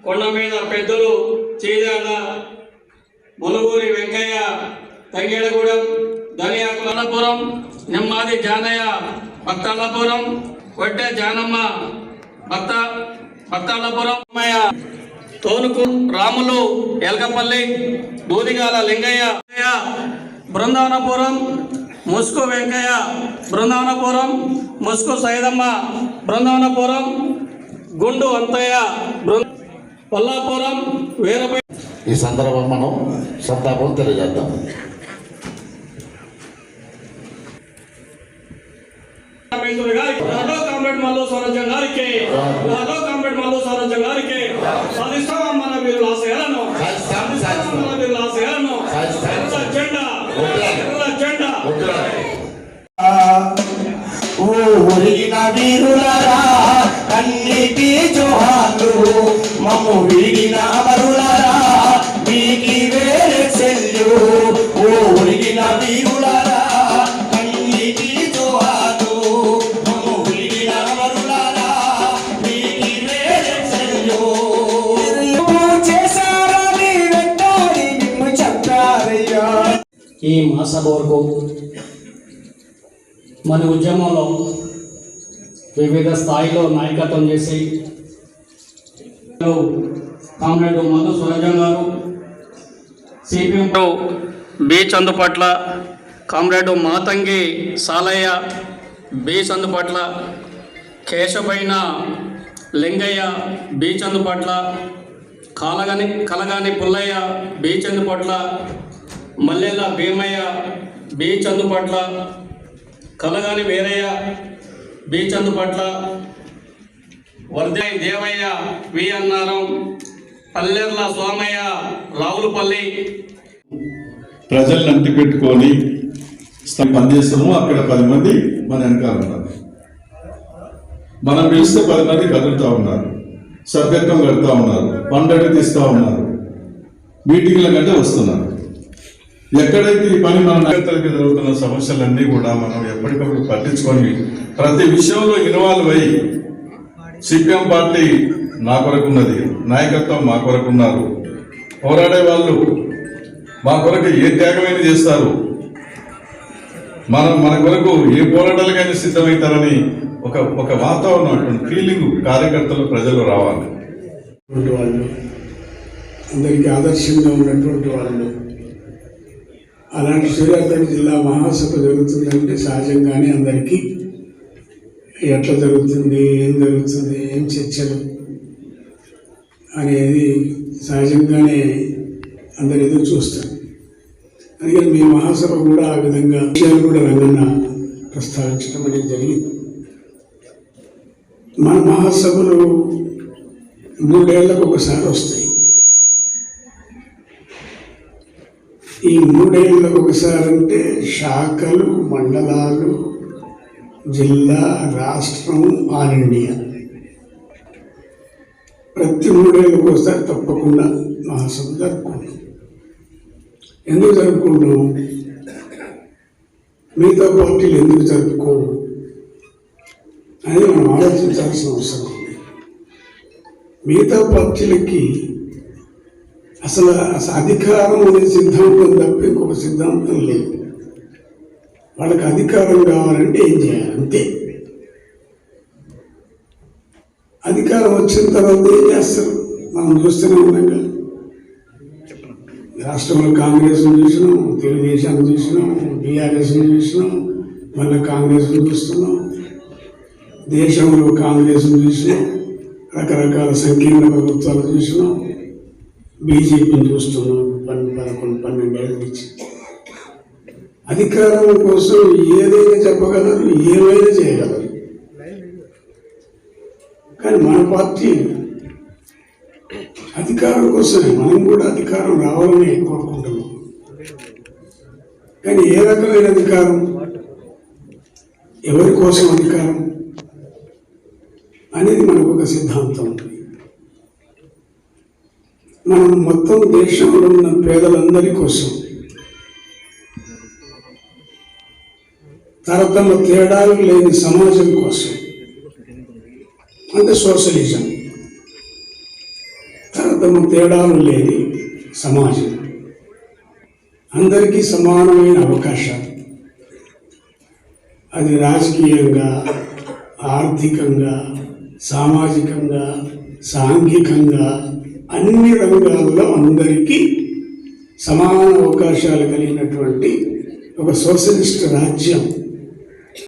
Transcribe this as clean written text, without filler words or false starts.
కొండ మీద పెద్దలు చేదాన ములుగూరి వెంకయ్య తంగేడగూడెం ధనియాకులపురం నిమ్మాది జానయ్య భక్తాలపురం కొట్టె జానమ్మ భక్తాలపురం తోనుకు రాములు ఎల్కపల్లి దూదిగాల లింగయ్య బృందావనపురం ముస్కు వెంకయ్య బృందావనపురం ముస్కు సైదమ్మ బృందావనపురం గుండు అంతయ్య పల్లాపురం వీరపై. ఈ సందర్భం మనం సంతాపం తెలియజేద్దాం. కామ్రేడ్ మల్లు స్వరాజ్యం గారికి, కామ్రేడ్ మల్లు స్వరాజ్యం గారికి సాధిస్తాం మన వీరుల ఆశయాలను, మన వీరుల ఆశయాలను. ఎర్ర జెండా, ఎర్ర జెండా. ఊరిన వీరులరా కన్నిటి జోహార్లు, మమ్ము వీడిన అమరులరా మీకు వేరే సెల్లు. ఊరిన వీరులరా కన్నిటి జోహార్లు, మమ్ము వీడిన అమరులరా మీకు వేరే సెల్లు. చేశారని వెంటాడి నిన్ను చెప్పారయ్యా. ఈ మహాసభ వరకు మన ఉద్యమంలో వివిధ స్థాయిలో నాయకత్వం చేసి కామ్రేడ్ మల్లు స్వరాజ్యం గారు, CPM B Chandupatla, comrade Matangi Salaiah, B Chandupatla, Kesavaina Lingaiah, B Chandupatla, Kalagani Pullaiah, B Chandupatla, Mallela Bhimaiah, B Chandupatla, Kalagani Veeraiah, B Chandupatla, Varde Devaiah, V Annaram, Pallerla Somaiah, Ravulapalli. ప్రజల్ని అంటి పెట్టుకొని పనిచేస్తాము. అక్కడ 10 మంది మన వెనకాల ఉన్నారు. మనం పిలిస్తే 10 మంది కదులుతూ ఉన్నారు, సభ్యత్వం కడుతూ ఉన్నారు, పండగ తీస్తూ ఉన్నారు, మీటింగ్ల కంటే వస్తున్నారు. ఎక్కడైతే ఈ పని మన నాయకత్వానికి జరుగుతున్న సమస్యలన్నీ కూడా మనం ఎప్పటికప్పుడు పట్టించుకొని ప్రతి విషయంలో ఇన్వాల్వ్ అయ్యి, సిపిఎం పార్టీ నా కొరకు ఉన్నది, నాయకత్వం మా కొరకు ఉన్నారు, పోరాడే వాళ్ళు మా కొరకు ఏ త్యాగమైనా చేస్తారు, మన కొరకు ఏ పోరాటాలకైనా సిద్ధమవుతారని ఒక వాతావరణం, ఫీలింగ్ కార్యకర్తలు ప్రజలు రావాలి. వాళ్ళు అందరికీ ఆదర్శంగా ఉన్నటువంటి వాళ్ళు. అలాంటి సూర్యాపేట జిల్లా మహాసభ జరుగుతుందంటే సహజంగానే అందరికీ ఎట్లా జరుగుతుంది, ఏం చర్చలు అనేది సహజంగానే అందరు ఎదురు చూస్తారు. అందుకని మీ మహాసభ కూడా ఆ విధంగా విషయాలు కూడా రంగన్న ప్రస్తావించడం అనేది జరిగింది. మన మహాసభలు 3 ఏళ్లకు ఒకసారి వస్తాయి. ఈ 3 ఏళ్ళకు ఒకసారి అంటే శాఖలు, మండలాలు, జిల్లా, రాష్ట్రం, ఆల్ ఇండియా ప్రతి 3 ఏళ్ళకు ఒకసారి తప్పకుండా మహాసభ జరుపుకుంటాం. ఎందుకు జరుపుకుంటాం? మిగతా పార్టీలు ఎందుకు జరుపుకోవు అనేది మనం ఆలోచించాల్సిన అవసరం ఉంది. మిగతా పార్టీలకి అసలు అధికారం అనే సిద్ధాంతం తప్ప ఇంకొక సిద్ధాంతం లేదు. వాళ్ళకి అధికారం కావాలంటే ఏం చేయాలి, అంతే. అధికారం వచ్చిన తర్వాత ఏం చేస్తారు మనం చూస్తూనే ఉన్నాం కదా. రాష్ట్రంలో కాంగ్రెస్ను చూసినాం, తెలుగుదేశాన్ని చూసినాం, బీఆర్ఎస్ను చూసినాం, మళ్ళీ కాంగ్రెస్ను చూస్తున్నాం, దేశంలో కాంగ్రెస్ను చూసినాం, రకరకాల సంకీర్ణ ప్రభుత్వాలు చూసినాం, బీజేపీని చూస్తున్నాం. 11-12 ఏళ్ళ నుంచి అధికారం కోసం ఏదైనా చెప్పగలరు, ఏమైనా చేయగలరు. కానీ మన పార్టీ అధికారం కోసమే, మనం కూడా అధికారం రావాలని కోరుకుంటున్నాం. కానీ ఏ రకమైన అధికారం, ఎవరి కోసం అధికారం అనేది మనకు ఒక సిద్ధాంతం ఉంది. మనం మొత్తం దేశంలో ఉన్న పేదలందరి కోసం, తరతమ తేడాలు లేని సమాజం కోసం, అంటే సోషలిజం. మతము తేడాలు లేని సమాజం, అందరికీ సమానమైన అవకాశాలు, అది రాజకీయంగా, ఆర్థికంగా, సామాజికంగా, సాంఘికంగా అన్ని రంగాల్లో అందరికీ సమాన అవకాశాలు కలిగినటువంటి ఒక సోషలిస్ట్ రాజ్యం